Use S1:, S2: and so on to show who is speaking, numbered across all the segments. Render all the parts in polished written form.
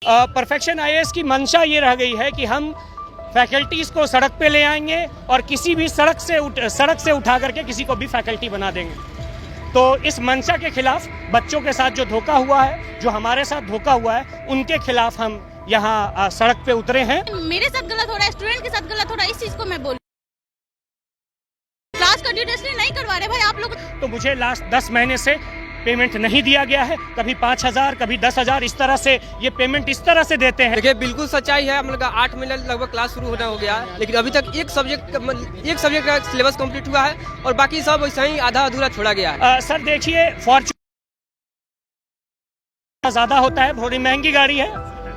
S1: Perfection IAS की मंशा ये रह गई है कि हम फैकल्टीज़ को सड़क पे ले आएंगे और किसी भी सड़क से उठा करके किसी को भी फैकल्टी बना देंगे। तो इस मंशा के खिलाफ बच्चों के साथ जो धोखा हुआ है, जो हमारे साथ धोखा हुआ है, उनके खिलाफ हम यहाँ सड़क पे उतरे हैं।
S2: मेरे साथ गलत हो रहा है, स्टूडेंट के साथ गलत हो रहा है, इस चीज को मैं बोल क्लास कंटिन्यूअसली नहीं करवा रहे भाई आप लोग।
S1: तो मुझे लास्ट 10 महीने से पेमेंट नहीं दिया गया है, कभी 5,000 कभी 10,000, इस तरह से ये पेमेंट इस तरह से देते हैं।
S3: देखिए बिल्कुल सच्चाई है, हम लोग का 8 महीने लगभग क्लास शुरू होना हो गया है, लेकिन अभी तक एक सब्जेक्ट का सिलेबस कंप्लीट हुआ है और बाकी सब वैसा ही आधा अधूरा छोड़ा गया है।
S1: सर देखिए, फॉर्च्यूनर ज़्यादा होता है, थोड़ी महंगी गाड़ी है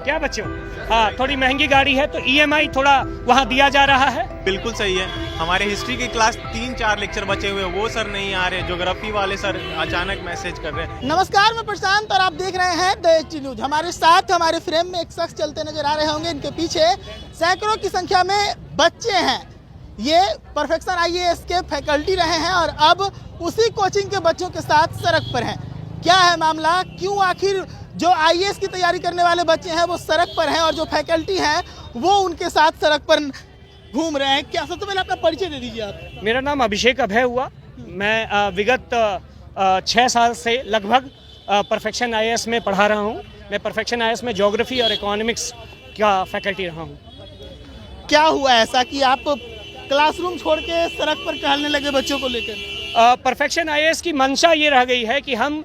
S1: क्या बच्चों? हाँ, थोड़ी महंगी गाड़ी है तो ईएमआई थोड़ा वहाँ दिया जा रहा है।
S4: बिल्कुल सही है। हमारे हिस्ट्री की क्लास 3-4 लेक्चर बचे हुए, वो सर नहीं आ रहे। ज्योग्राफी वाले सर अचानक मैसेज कर रहे हैं।
S5: नमस्कार, मैं प्रशांत और आप देख रहे हैं द एचटी न्यूज। हमारे साथ हमारे फ्रेम में एक शख्स चलते नजर आ रहे होंगे, इनके पीछे सैकड़ों की संख्या में बच्चे हैं। ये परफेक्शन आईएएस के फैकल्टी रहे हैं और अब उसी कोचिंग के बच्चों के साथ सड़क पर हैं। क्या है मामला, क्यों आखिर जो आईएएस की तैयारी करने वाले बच्चे हैं वो सड़क पर हैं और जो फैकल्टी हैं वो उनके साथ सड़क पर घूम रहे हैं? क्या सबसे पहले अपना परिचय दे दीजिए आप।
S1: मेरा नाम अभिषेक अभय हुआ। मैं विगत 6 साल से लगभग परफेक्शन आईएएस में पढ़ा रहा हूँ। मैं परफेक्शन आईएएस में ज्योग्राफी और इकोनॉमिक्स का फैकल्टी रहा हूँ।
S5: क्या हुआ ऐसा कि आप क्लासरूम छोड़ के सड़क पर टहलने लगे बच्चों को लेकर?
S1: परफेक्शन आईएएस की मंशा ये रह गई है कि हम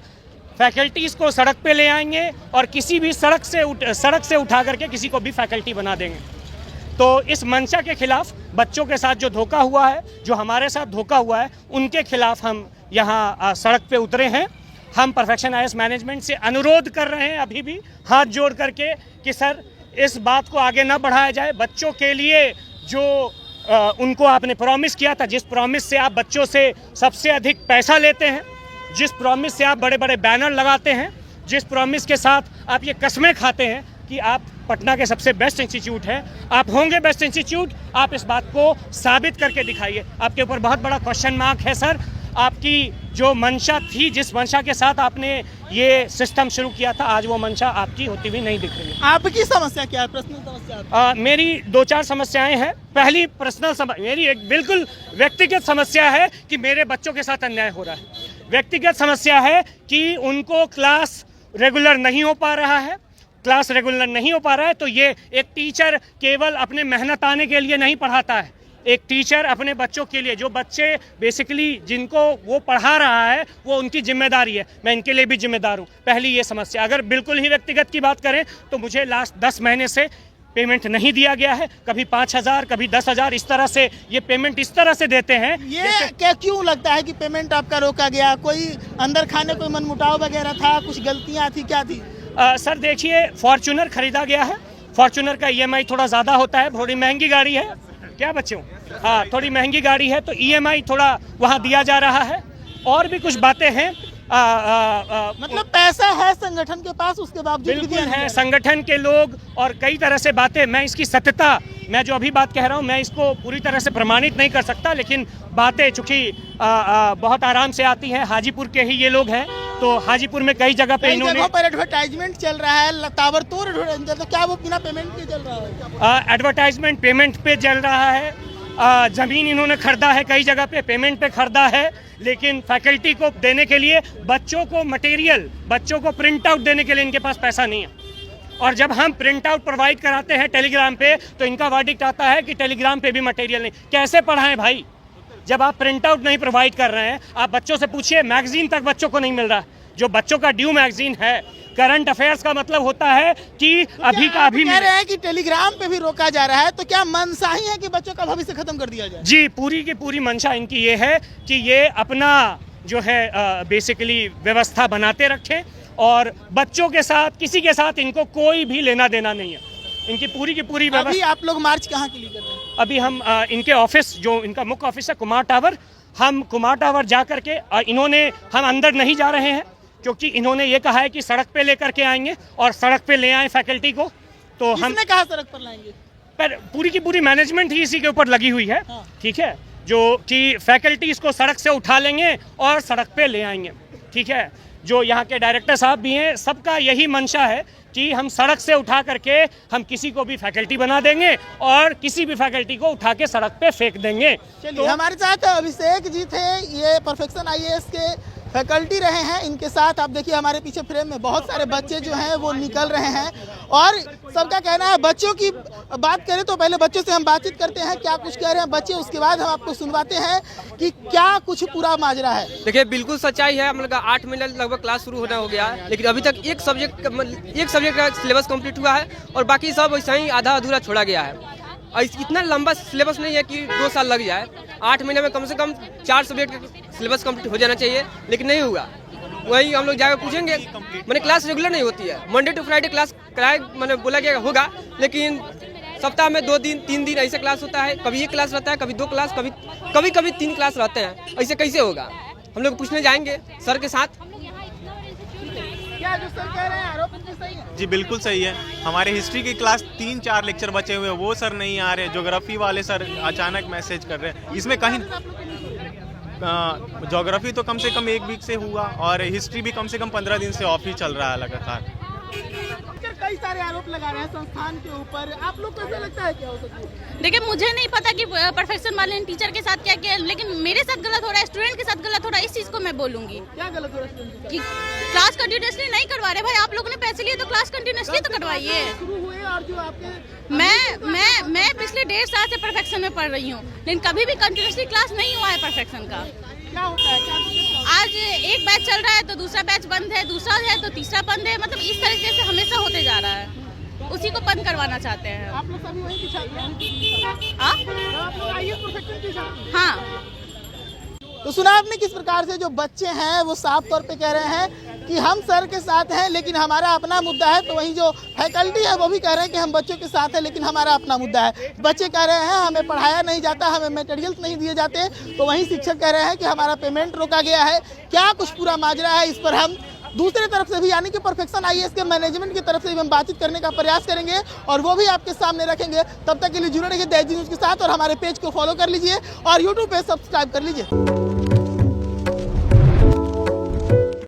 S1: फैकल्टीज़ को सड़क पे ले आएंगे और किसी भी सड़क से उठा करके किसी को भी फैकल्टी बना देंगे। तो इस मंशा के खिलाफ बच्चों के साथ जो धोखा हुआ है, जो हमारे साथ धोखा हुआ है, उनके खिलाफ हम यहाँ सड़क पे उतरे हैं। हम परफेक्शन आईएएस मैनेजमेंट से अनुरोध कर रहे हैं अभी भी हाथ जोड़ करके कि सर इस बात को आगे ना बढ़ाया जाए। बच्चों के लिए जो उनको आपने प्रॉमिस किया था, जिस प्रॉमिस से आप बच्चों से सबसे अधिक पैसा लेते हैं, जिस प्रॉमिस से आप बड़े बड़े बैनर लगाते हैं, जिस प्रॉमिस के साथ आप ये कसमें खाते हैं कि आप पटना के सबसे बेस्ट इंस्टीट्यूट हैं, आप होंगे बेस्ट इंस्टीट्यूट, आप इस बात को साबित करके दिखाइए। आपके ऊपर बहुत बड़ा क्वेश्चन मार्क है सर। आपकी जो मंशा थी, जिस मंशा के साथ आपने ये सिस्टम शुरू किया था, आज वो मंशा आपकी होती हुई नहीं दिख रही है।
S5: आपकी समस्या क्या है? पर्सनल समस्या?
S1: मेरी 2-4 समस्याएं हैं। पहली मेरी एक बिल्कुल व्यक्तिगत समस्या है कि मेरे बच्चों के साथ अन्याय हो रहा है। व्यक्तिगत समस्या है कि उनको क्लास रेगुलर नहीं हो पा रहा है। क्लास रेगुलर नहीं हो पा रहा है तो ये एक टीचर केवल अपने मेहनत आने के लिए नहीं पढ़ाता है। एक टीचर अपने बच्चों के लिए, जो बच्चे बेसिकली जिनको वो पढ़ा रहा है, वो उनकी जिम्मेदारी है। मैं इनके लिए भी जिम्मेदार हूँ। पहली ये समस्या। अगर बिल्कुल ही व्यक्तिगत की बात करें तो मुझे लास्ट 10 महीने से पेमेंट नहीं दिया गया है, कभी 5,000 कभी 10,000, इस तरह से ये पेमेंट इस तरह से देते हैं।
S5: ये क्या क्यों लगता है कि पेमेंट आपका रोका गया? कोई अंदर खाने कोई मनमुटाव वगैरह था, कुछ गलतियां थी, क्या थी?
S1: सर देखिए, फॉर्च्यूनर खरीदा गया है। फॉर्च्यूनर का ईएमआई थोड़ा ज़्यादा होता है, थोड़ी महंगी गाड़ी है क्या बच्चों? हाँ, थोड़ी महंगी गाड़ी है तो ईएमआई थोड़ा वहाँ दिया जा रहा है। और भी कुछ बातें हैं।
S5: मतलब पैसा है संगठन के पास, उसके बावजूद
S1: बिल्कुल है, संगठन के लोग और कई तरह से बातें। मैं इसकी सत्यता, मैं जो अभी बात कह रहा हूँ, मैं इसको पूरी तरह से प्रमाणित नहीं कर सकता, लेकिन बातें चूँकि बहुत आराम से आती हैं। हाजीपुर के ही ये लोग हैं, तो हाजीपुर में कई जगह पे इन्होंने
S5: पर एडवर्टाइजमेंट चल रहा है, ताबड़तोड़, तो क्या वो बिना पेमेंट के चल रहा है?
S1: एडवर्टाइजमेंट पेमेंट पे चल रहा है। ज़मीन इन्होंने खरीदा है, कई जगह पे पेमेंट पे खरीदा है, लेकिन फैकल्टी को देने के लिए, बच्चों को मटेरियल, बच्चों को प्रिंट आउट देने के लिए इनके पास पैसा नहीं है। और जब हम प्रिंट आउट प्रोवाइड कराते हैं टेलीग्राम पे तो इनका वर्डिक्ट आता है कि टेलीग्राम पे भी मटेरियल नहीं। कैसे पढ़ाएं भाई, जब आप प्रिंट आउट नहीं प्रोवाइड कर रहे हैं? आप बच्चों से पूछिए, मैगजीन तक बच्चों को नहीं मिल रहा। जो बच्चों का ड्यू मैगजीन है, करंट अफेयर्स का मतलब होता है कि अभी का अभी
S5: कह रहे हैं कि टेलीग्राम पे भी रोका जा रहा है, तो क्या मंशा ही है कि बच्चों का भविष्य खत्म कर दिया जाए?
S1: जी, पूरी की पूरी मंशा इनकी ये है कि ये अपना जो है बेसिकली व्यवस्था बनाते रखें और बच्चों के साथ, किसी के साथ इनको कोई भी लेना देना नहीं है। इनकी पूरी की पूरी व्यवस्था।
S5: अभी आप लोग मार्च कहाँ के लिए कर रहे हैं?
S1: अभी हम इनके ऑफिस, जो इनका मुख्य ऑफिस है कुमार टावर, हम कुमार टावर जा करके हम अंदर नहीं जा रहे हैं क्योंकि इन्होंने ये कहा है कि सड़क पे लेकर के आएंगे और सड़क पे ले आए फैकल्टी को। तो
S5: हमने कहा सड़क पर लाएंगे,
S1: पर पूरी की पूरी मैनेजमेंट ही इसी के ऊपर लगी हुई है।
S5: हाँ।
S1: ठीक है, जो कि फैकल्टीज को सड़क से उठा लेंगे और सड़क पे ले आएंगे। ठीक है, जो यहाँ के डायरेक्टर साहब भी हैं, सबका यही मंशा है कि हम सड़क से उठा करके हम किसी को भी फैकल्टी बना देंगे और किसी भी फैकल्टी को उठा के सड़क पे फेंक देंगे।
S5: चलिए हमारे साथ अभिषेक जी थे, ये परफेक्शन आईएएस के फैकल्टी रहे हैं। इनके साथ आप देखिए हमारे पीछे फ्रेम में बहुत सारे बच्चे जो हैं वो निकल रहे हैं और सबका कहना है। बच्चों की बात करें तो पहले बच्चों से हम बातचीत करते हैं, क्या कुछ कह रहे हैं बच्चे, उसके बाद हम आपको सुनवाते हैं कि क्या कुछ पूरा माजरा है।
S3: देखिए बिल्कुल सच्चाई है, हम लोग का 8 मिनट लगभग क्लास शुरू होना हो गया है, लेकिन अभी तक एक सब्जेक्ट का सिलेबस कंप्लीट हुआ है और बाकी सब वैसा ही आधा अधूरा छोड़ा गया है। और इतना लंबा सिलेबस नहीं है कि 2 साल लग जाए। 8 महीने में कम से कम 4 सब्जेक्ट का सिलेबस कंप्लीट हो जाना चाहिए, लेकिन नहीं हुआ। वही हम लोग जाकर पूछेंगे, मैंने क्लास रेगुलर नहीं होती है, मंडे टू फ्राइडे क्लास कराए मैंने बोला गया होगा, लेकिन सप्ताह में 2 दिन 3 दिन ऐसे क्लास होता है। कभी 1 क्लास रहता है, कभी 2 क्लास, कभी 3 क्लास रहते हैं। ऐसे कैसे होगा? हम लोग पूछने जाएंगे सर के साथ।
S5: क्या जो सर कह रहे हैं आरोप इनके सही है?
S4: जी बिल्कुल सही है। हमारे हिस्ट्री की क्लास 3-4 लेक्चर बचे हुए हैं, वो सर नहीं आ रहे। ज्योग्राफी वाले सर अचानक मैसेज कर रहे हैं। इसमें कहीं ज्योग्राफी तो कम से कम 1 वीक से हुआ और हिस्ट्री भी कम से कम 15 दिन से ऑफ ही चल रहा है लगातार।
S5: कई सारे आरोप लगा रहे हैं संस्थान के ऊपर, आप लोग को ऐसा लगता है क्या हो सकता है?
S2: देखिए मुझे नहीं पता कि परफेक्शन वाले ने टीचर के साथ क्या किया, लेकिन मेरे साथ गलत हो रहा है, स्टूडेंट के साथ गलत हो रहा है। इस चीज को मैं बोलूंगी।
S5: क्या गलत हो रहा है स्टूडेंट के साथ?
S2: कि क्लास कंटिन्यूसली नहीं करवा रहे भाई। आप लोगों ने पैसे लिए तो क्लास कंटिन्यूसली तो करवाइए।
S5: शुरू हुए और जो आपके
S2: मैं पिछले 1.5 साल से परफेक्शन में पढ़ रही हूँ, लेकिन कभी भी कंटिन्यूसली क्लास नहीं हुआ है परफेक्शन का।
S5: क्या होता है, क्या
S2: आज एक बैच चल रहा है तो दूसरा बैच बंद है, दूसरा है तो तीसरा बंद है। मतलब इस तरीके से हमेशा होते जा रहा है, उसी को बंद करवाना चाहते हैं।
S5: आप लोग सभी वही की छात्र हैं? आप लोग आईएएस परफेक्शन की छात्र हैं?
S2: हाँ।
S5: तो सुना आपने किस प्रकार से जो बच्चे हैं वो साफ तौर पे कह रहे हैं कि हम सर के साथ हैं लेकिन हमारा अपना मुद्दा है। तो वहीं जो फैकल्टी है वो भी कह रहे हैं कि हम बच्चों के साथ हैं लेकिन हमारा अपना मुद्दा है। बच्चे कह रहे हैं हमें पढ़ाया नहीं जाता, हमें मटेरियल्स नहीं दिए जाते। तो वहीं शिक्षक कह रहे हैं कि हमारा पेमेंट रोका गया है। क्या कुछ पूरा माजरा है, इस पर हम दूसरे तरफ से भी यानी कि परफेक्शन आईएएस के मैनेजमेंट की तरफ से भी हम बातचीत करने का प्रयास करेंगे और वो भी आपके सामने रखेंगे। तब तक के लिए जुड़े रहिए दैनिक न्यूज़ के साथ और हमारे पेज को फॉलो कर लीजिए और यूट्यूब पे सब्सक्राइब कर लीजिए।